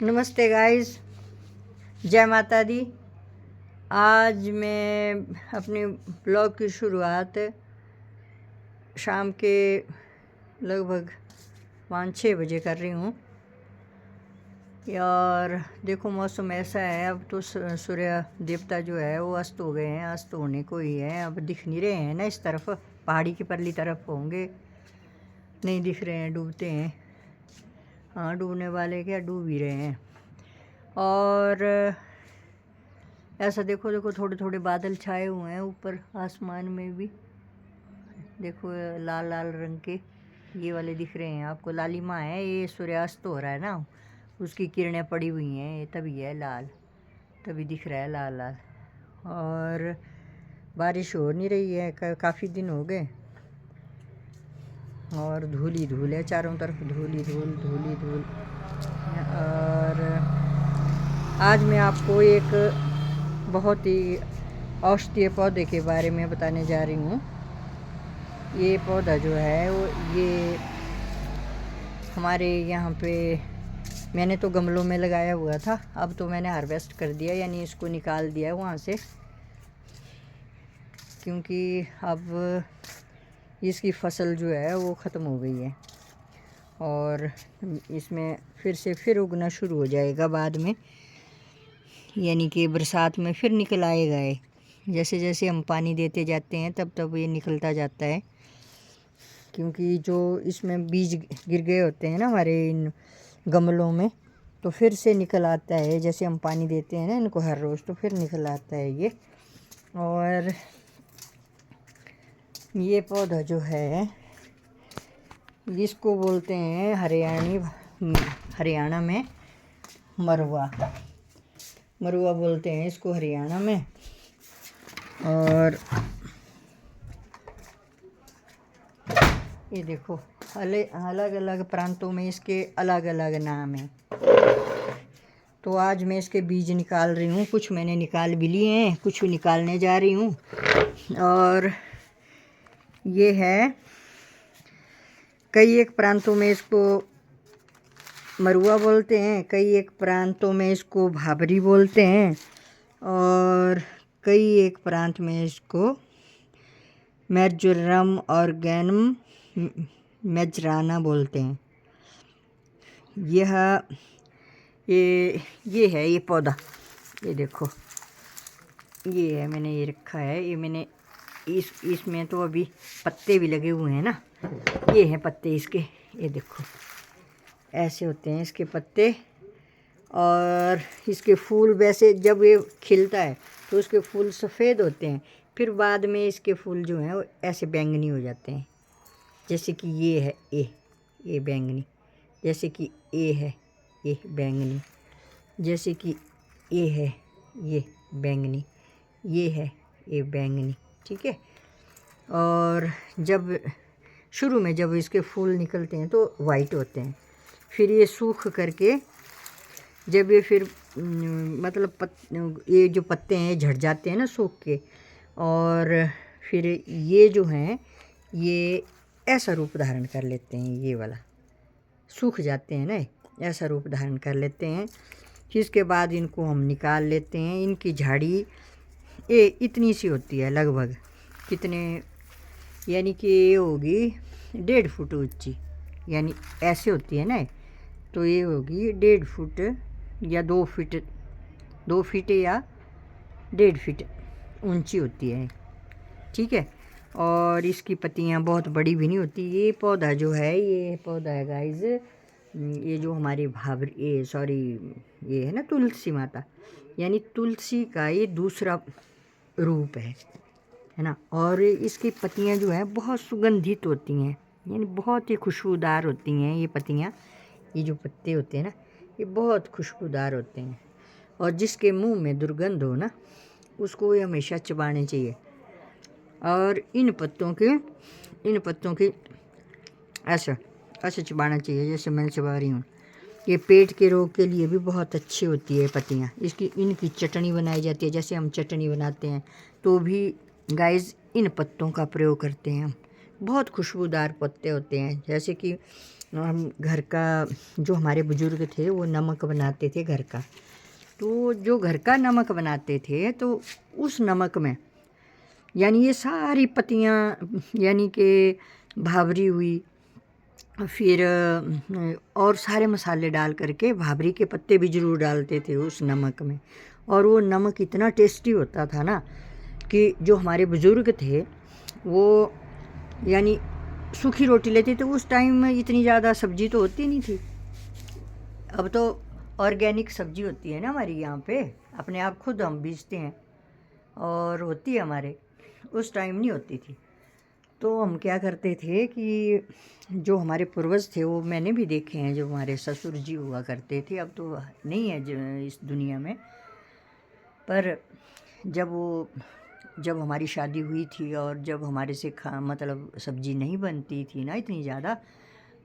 नमस्ते गाइस, जय माता दी। आज मैं अपने ब्लॉग की शुरुआत शाम के लगभग 5-6 बजे कर रही हूँ। और देखो मौसम ऐसा है, अब तो सूर्य देवता जो है वो अस्त हो गए हैं, अस्त होने को ही है। अब दिख नहीं रहे हैं ना, इस तरफ पहाड़ी की परली तरफ होंगे, नहीं दिख रहे हैं, डूबते हैं। हाँ, डूबने वाले क्या, डूब ही रहे हैं। और ऐसा देखो थोड़े थोड़े बादल छाए हुए हैं ऊपर आसमान में भी। देखो लाल लाल रंग के ये वाले दिख रहे हैं आपको, लालिमा है। ये सूर्यास्त हो रहा है ना, उसकी किरणें पड़ी हुई हैं, ये तभी है लाल, तभी दिख रहा है लाल लाल। और बारिश हो नहीं रही है, काफ़ी दिन हो गए, और धूल ही धूल है चारों तरफ, धूल ही धूल, धूल ही धूल। और आज मैं आपको एक बहुत ही औषधीय पौधे के बारे में बताने जा रही हूँ। ये पौधा जो है वो ये हमारे यहाँ पे मैंने तो गमलों में लगाया हुआ था, अब तो मैंने हार्वेस्ट कर दिया, यानी इसको निकाल दिया वहाँ से, क्योंकि अब इसकी फसल जो है वो ख़त्म हो गई है और इसमें फिर उगना शुरू हो जाएगा बाद में, यानी कि बरसात में फिर निकल आएगा ये। जैसे जैसे हम पानी देते जाते हैं तब तब ये निकलता जाता है, क्योंकि जो इसमें बीज गिर गए होते हैं ना हमारे इन गमलों में, तो फिर से निकल आता है। जैसे हम पानी देते हैं ना इनको हर रोज़, तो फिर निकल आता है ये। और ये पौधा जो है इसको बोलते हैं हरियाणा में मरुआ, मरुआ बोलते हैं इसको हरियाणा में। और ये देखो अलग अलग प्रांतों में इसके अलग अलग नाम हैं। तो आज मैं इसके बीज निकाल रही हूँ, कुछ मैंने निकाल भी लिए हैं, कुछ निकालने जा रही हूँ। और ये है, कई एक प्रांतों में इसको मरुआ बोलते हैं, कई एक प्रांतों में इसको भाबरी बोलते हैं, और कई एक प्रांत में इसको मेर्जोरम ऑर्गेनम मेजराना बोलते हैं। ये है ये पौधा, ये देखो, ये है, मैंने ये रखा है, ये मैंने इसमें तो अभी पत्ते भी लगे हुए हैं ना, ये हैं पत्ते इसके, ये देखो ऐसे होते हैं इसके पत्ते। और इसके फूल वैसे जब ये खिलता है तो उसके फूल सफ़ेद होते हैं, फिर बाद में इसके फूल जो हैं वो ऐसे बैंगनी हो जाते हैं। जैसे कि ये है ये बैंगनी, जैसे कि ये है ये बैंगनी, जैसे कि ये है ये बैंगनी, ये है ये बैंगनी, ठीक है। और जब शुरू में जब इसके फूल निकलते हैं तो वाइट होते हैं, फिर ये सूख करके जब ये फिर मतलब ये जो पत्ते हैं झड़ जाते हैं ना सूख के, और फिर ये जो हैं ये ऐसा रूप धारण कर लेते हैं, ये वाला सूख जाते हैं ना, ऐसा रूप धारण कर लेते हैं। फिर इसके बाद इनको हम निकाल लेते हैं। इनकी झाड़ी ये इतनी सी होती है लगभग, कितने, यानी कि ये होगी 1.5 फुट ऊंची, यानी ऐसे होती है ना, तो ये होगी 1.5 फुट या 2 फीट या 1.5 फीट ऊंची होती है, ठीक है। और इसकी पत्तियां बहुत बड़ी भी नहीं होती। ये पौधा जो है, ये पौधा है गाइस, ये जो हमारी ये है ना तुलसी माता, यानी तुलसी का ये दूसरा रूप है ना। और इसकी पत्तियां जो है बहुत सुगंधित होती हैं, यानी बहुत ही खुशबूदार होती हैं ये पत्तियां। ये जो पत्ते होते हैं ना ये बहुत खुशबूदार होते हैं, और जिसके मुंह में दुर्गंध हो ना उसको ये हमेशा चबाने चाहिए। और इन पत्तों की ऐसे चबाना चाहिए जैसे मैं चबा रही हूँ। ये पेट के रोग के लिए भी बहुत अच्छी होती है पत्तियाँ। इनकी चटनी बनाई जाती है, जैसे हम चटनी बनाते हैं तो भी गाइस इन पत्तों का प्रयोग करते हैं हम। बहुत खुशबूदार पत्ते होते हैं, जैसे कि हम घर का, जो हमारे बुजुर्ग थे वो नमक बनाते थे घर का। तो जो घर का नमक बनाते थे तो उस नमक में यानी ये सारी पत्तियाँ, यानी कि भावरी हुई, फिर और सारे मसाले डाल करके, भाभरी के पत्ते भी ज़रूर डालते थे उस नमक में। और वो नमक इतना टेस्टी होता था ना कि जो हमारे बुज़ुर्ग थे वो यानी सूखी रोटी लेते थे। उस टाइम में इतनी ज़्यादा सब्ज़ी तो होती नहीं थी। अब तो ऑर्गेनिक सब्ज़ी होती है ना हमारी यहाँ पे, अपने आप खुद हम बीजते हैं और होती है हमारे। उस टाइम नहीं होती थी। तो हम क्या करते थे कि जो हमारे पूर्वज थे वो मैंने भी देखे हैं, जो हमारे ससुर जी हुआ करते थे, अब तो नहीं है इस दुनिया में। पर जब हमारी शादी हुई थी और जब हमारे से मतलब सब्ज़ी नहीं बनती थी ना इतनी ज़्यादा,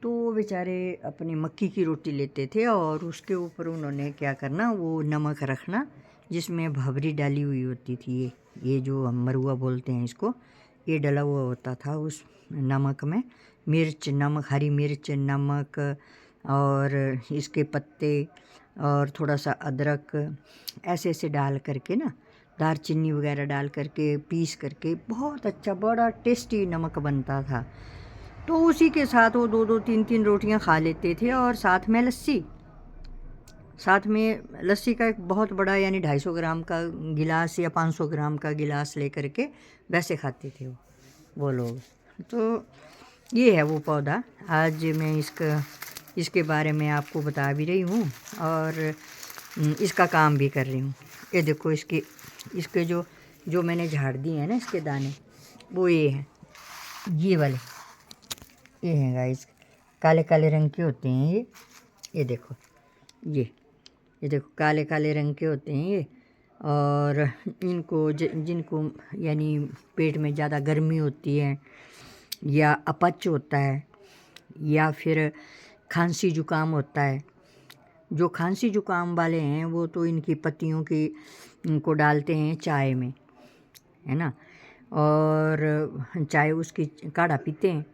तो वो बेचारे अपनी मक्की की रोटी लेते थे और उसके ऊपर उन्होंने क्या करना, वो नमक रखना जिसमें भवरी डाली हुई होती थी। ये जो हम मरुआ बोलते हैं इसको, ये डला हुआ होता था उस नमक में। मिर्च, नमक, हरी मिर्च, नमक और इसके पत्ते और थोड़ा सा अदरक, ऐसे ऐसे डाल करके ना, दालचीनी वगैरह डाल करके पीस करके बहुत अच्छा बड़ा टेस्टी नमक बनता था। तो उसी के साथ वो 2-2 3-3 रोटियां खा लेते थे और साथ में लस्सी। साथ में लस्सी का एक बहुत बड़ा यानी 250 ग्राम का गिलास या 500 ग्राम का गिलास लेकर के वैसे खाते थे वो लोग। तो ये है वो पौधा। आज मैं इसके बारे में आपको बता भी रही हूँ और इसका काम भी कर रही हूँ। ये देखो इसके जो मैंने झाड़ दिए हैं ना इसके दाने, वो ये हैं, ये वाले, ये हैं गाइस, काले काले रंग के होते हैं ये देखो, ये देखो काले काले रंग के होते हैं ये। और इनको जिनको यानी पेट में ज़्यादा गर्मी होती है या अपच होता है या फिर खांसी जुकाम होता है, जो खांसी जुकाम वाले हैं वो तो इनकी पत्तियों की इनको डालते हैं चाय में, है ना, और चाय उसकी काढ़ा पीते हैं।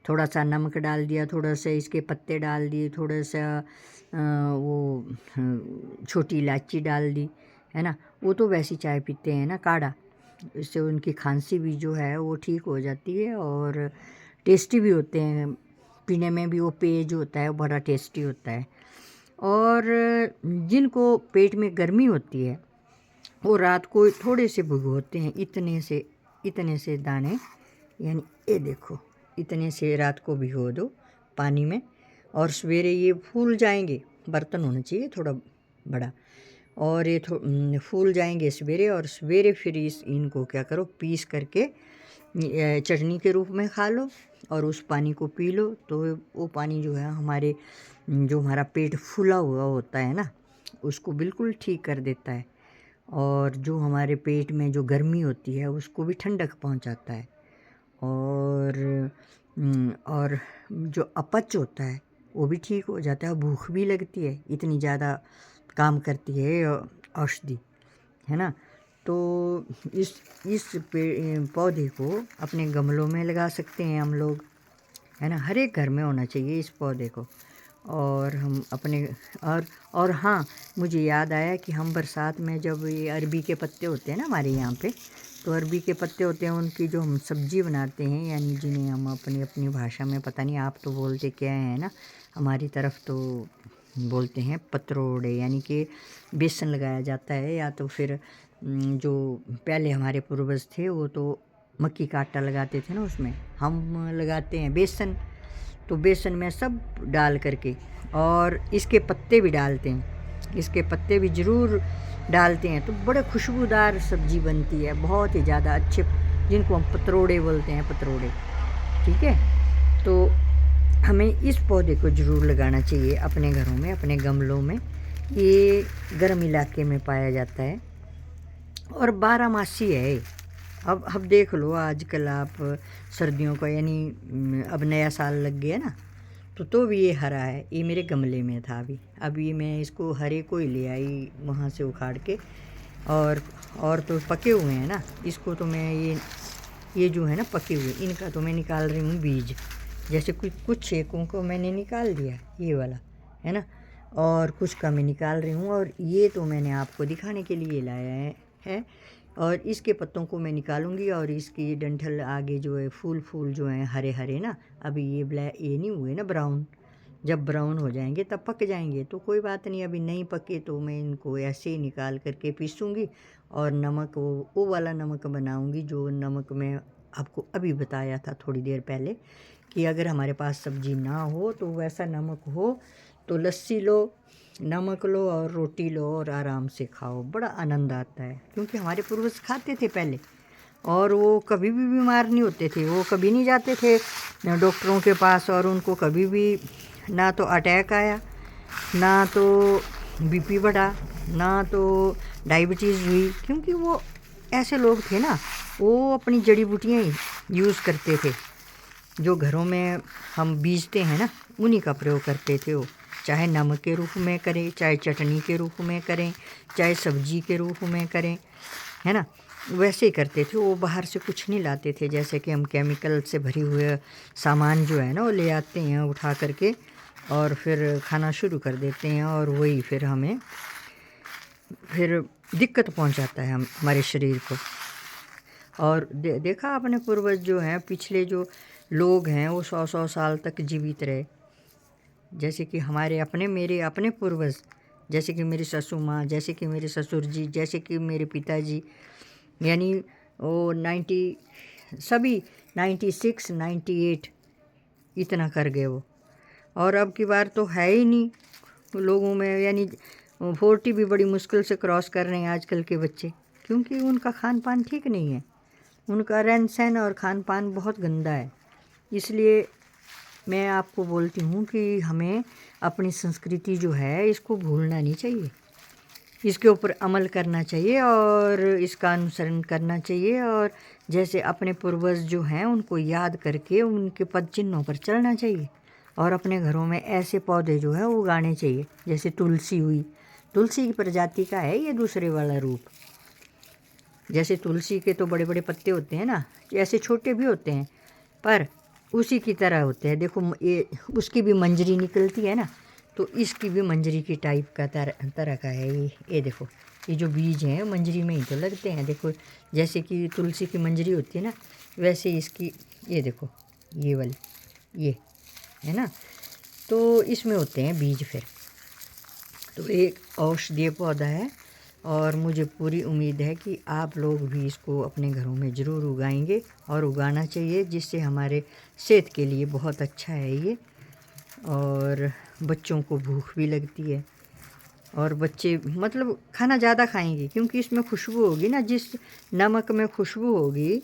थोड़ा सा नमक डाल दिया, थोड़ा सा इसके पत्ते डाल दिए, थोड़ा सा वो छोटी इलायची डाल दी, है ना, वो तो वैसी चाय पीते हैं ना काढ़ा। इससे उनकी खांसी भी जो है वो ठीक हो जाती है और टेस्टी भी होते हैं पीने में भी। वो पेय जो होता है वो बड़ा टेस्टी होता है। और जिनको पेट में गर्मी होती है वो रात को थोड़े से भिगोते हैं, इतने से दाने, यानी ये देखो इतने से रात को भिगो दो पानी में और सवेरे ये फूल जाएंगे। बर्तन होना चाहिए थोड़ा बड़ा, और ये फूल जाएंगे सवेरे, और सवेरे फिर इनको क्या करो, पीस करके चटनी के रूप में खा लो और उस पानी को पी लो। तो वो पानी जो है हमारा पेट फूला हुआ होता है ना, उसको बिल्कुल ठीक कर देता है और जो हमारे पेट में जो गर्मी होती है उसको भी ठंडक पहुंचाता है। और जो अपच होता है वो भी ठीक हो जाता है। भूख भी लगती है, इतनी ज़्यादा काम करती है औषधि, है ना। तो इस पौधे को अपने गमलों में लगा सकते हैं हम लोग, है ना। हर एक घर में होना चाहिए इस पौधे को। और हम अपने और हाँ, मुझे याद आया कि हम बरसात में जब ये अरबी के पत्ते होते हैं ना हमारे यहाँ पे, तो अरबी के पत्ते होते हैं, उनकी जो हम सब्ज़ी बनाते हैं, यानी जिन्हें हम अपनी अपनी भाषा में, पता नहीं आप तो बोलते क्या हैं ना, हमारी तरफ तो बोलते हैं पतरोड़े, यानी कि बेसन लगाया जाता है, या तो फिर जो पहले हमारे पूर्वज थे वो तो मक्की का आटा लगाते थे ना, उसमें हम लगाते हैं बेसन। तो बेसन में सब डाल करके, और इसके पत्ते भी डालते हैं, इसके पत्ते भी ज़रूर डालते हैं, तो बड़े खुशबूदार सब्ज़ी बनती है, बहुत ही ज़्यादा अच्छे, जिनको हम पतरोड़े बोलते हैं, पतरोड़े, ठीक है। तो हमें इस पौधे को ज़रूर लगाना चाहिए अपने घरों में, अपने गमलों में। ये गर्म इलाके में पाया जाता है और 12 मासी है। अब देख लो, आजकल आप सर्दियों का यानी अब नया साल लग गया ना, तो भी ये हरा है। ये मेरे गमले में था अभी मैं इसको हरे को ही ले आई वहाँ से उखाड़ के, और तो पके हुए हैं ना, इसको तो मैं ये जो है ना पके हुए, इनका तो मैं निकाल रही हूँ बीज, जैसे कुछ कुछ छेकों को मैंने निकाल दिया, ये वाला है ना, और कुछ का मैं निकाल रही हूँ। और ये तो मैंने आपको दिखाने के लिए लाया है। और इसके पत्तों को मैं निकालूंगी और इसकी डंठल आगे जो है फूल जो हैं हरे हरे ना, अभी ये ब्लैक ये नहीं हुए ना ब्राउन, जब ब्राउन हो जाएंगे तब पक जाएंगे। तो कोई बात नहीं, अभी नहीं पके तो मैं इनको ऐसे ही निकाल करके पीसूँगी और नमक वो वाला नमक बनाऊँगी जो नमक मैं आपको अभी बताया था थोड़ी देर पहले, कि अगर हमारे पास सब्ज़ी ना हो तो वैसा नमक हो तो लस्सी लो, नमक लो और रोटी लो और आराम से खाओ, बड़ा आनंद आता है। क्योंकि हमारे पूर्वज खाते थे पहले और वो कभी भी बीमार नहीं होते थे, वो कभी नहीं जाते थे डॉक्टरों के पास, और उनको कभी भी ना तो अटैक आया, ना तो बीपी बढ़ा, ना तो डायबिटीज़ हुई। क्योंकि वो ऐसे लोग थे ना, वो अपनी जड़ी बूटियाँ यूज़ करते थे, जो घरों में हम बीजते हैं ना उन्हीं का प्रयोग करते थे। वो चाहे नमक के रूप में करें, चाहे चटनी के रूप में करें, चाहे सब्जी के रूप में करें, है ना, वैसे ही करते थे। वो बाहर से कुछ नहीं लाते थे, जैसे कि हम केमिकल से भरी हुए सामान जो है ना वो ले आते हैं उठा करके और फिर खाना शुरू कर देते हैं, और वही फिर हमें फिर दिक्कत पहुंचाता है हमारे शरीर को। और देखा आपने पूर्वज जो हैं, पिछले जो लोग हैं वो 100-100 साल तक जीवित रहे। जैसे कि हमारे अपने मेरे अपने पूर्वज, जैसे कि मेरी ससुर माँ, जैसे कि मेरे ससुर जी, जैसे कि मेरे पिताजी, यानी वो 90 सभी 96 98 इतना कर गए वो। और अब की बार तो है ही नहीं लोगों में, यानी 40 भी बड़ी मुश्किल से क्रॉस कर रहे हैं आजकल के बच्चे, क्योंकि उनका खान पान ठीक नहीं है, उनका रहन सहन और खान पान बहुत गंदा है। इसलिए मैं आपको बोलती हूँ कि हमें अपनी संस्कृति जो है इसको भूलना नहीं चाहिए, इसके ऊपर अमल करना चाहिए और इसका अनुसरण करना चाहिए। और जैसे अपने पूर्वज जो हैं उनको याद करके उनके पद चिन्हों पर चलना चाहिए और अपने घरों में ऐसे पौधे जो है उगाने चाहिए। जैसे तुलसी हुई, तुलसी की प्रजाति का है ये दूसरे वाला रूप। जैसे तुलसी के तो बड़े बड़े पत्ते होते हैं ना, ऐसे छोटे भी होते हैं पर उसी की तरह होते हैं। देखो ये उसकी भी मंजरी निकलती है ना, तो इसकी भी मंजरी की टाइप का तरह का है ये देखो, ये जो बीज हैं मंजरी में ही तो लगते हैं। देखो जैसे कि तुलसी की मंजरी होती है ना, वैसे इसकी ये देखो ये वाली ये है ना, तो इसमें होते हैं बीज। फिर तो एक औषधीय पौधा है और मुझे पूरी उम्मीद है कि आप लोग भी इसको अपने घरों में ज़रूर उगाएंगे और उगाना चाहिए, जिससे हमारे सेहत के लिए बहुत अच्छा है ये। और बच्चों को भूख भी लगती है और बच्चे मतलब खाना ज़्यादा खाएंगे, क्योंकि इसमें खुशबू होगी ना, जिस नमक में खुशबू होगी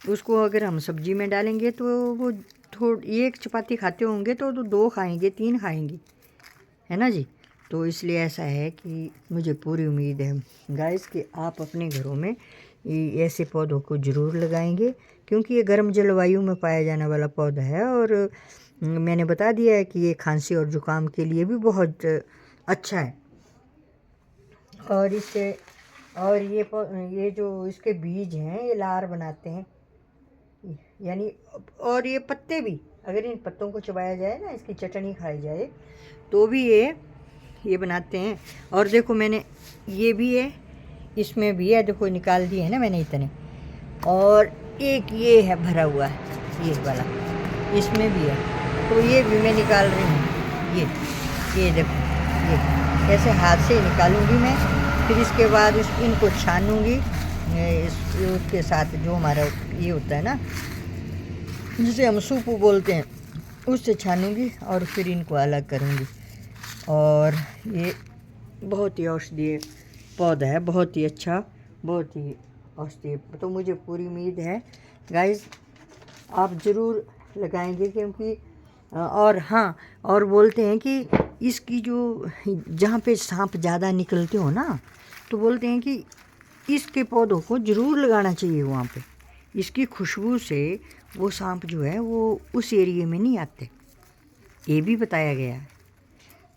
उसको अगर हम सब्जी में डालेंगे तो वो थोड़ी एक चपाती खाते होंगे तो 2 खाएंगे 3 खाएंगे, है ना जी। तो इसलिए ऐसा है कि मुझे पूरी उम्मीद है गाइस कि आप अपने घरों में ऐसे पौधों को ज़रूर लगाएंगे, क्योंकि ये गर्म जलवायु में पाया जाने वाला पौधा है। और मैंने बता दिया है कि ये खांसी और ज़ुकाम के लिए भी बहुत अच्छा है। और इससे और ये जो इसके बीज हैं ये लार बनाते हैं, यानी और ये पत्ते भी, अगर इन पत्तों को चबाया जाए ना, इसकी चटनी खाई जाए तो भी ये बनाते हैं। और देखो मैंने ये भी है, इसमें भी है, देखो निकाल दिए है ना मैंने इतने। और एक ये है भरा हुआ है ये वाला, इसमें भी है, तो ये भी मैं निकाल रही हूँ। ये देखो ये ऐसे हाथ से ही निकालूंगी मैं, फिर इसके बाद इनको छानूंगी उसके साथ जो हमारा ये होता है ना जिसे हम सूप बोलते हैं, उससे छानूंगी और फिर इनको अलग करूंगी। और ये बहुत ही औषधीय पौधा है, बहुत ही अच्छा, बहुत ही औषधीय। तो मुझे पूरी उम्मीद है गाइस आप ज़रूर लगाएंगे, क्योंकि और हाँ, और बोलते हैं कि इसकी जो जहाँ पे सांप ज़्यादा निकलते हो ना, तो बोलते हैं कि इसके पौधों को ज़रूर लगाना चाहिए वहाँ पे। इसकी खुशबू से वो सांप जो है वो उस एरिए में नहीं आते, ये भी बताया गया है।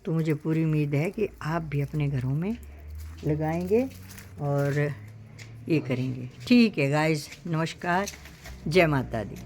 तो मुझे पूरी उम्मीद है कि आप भी अपने घरों में लगाएंगे और ये करेंगे। ठीक है गाइस, नमस्कार, जय माता दी।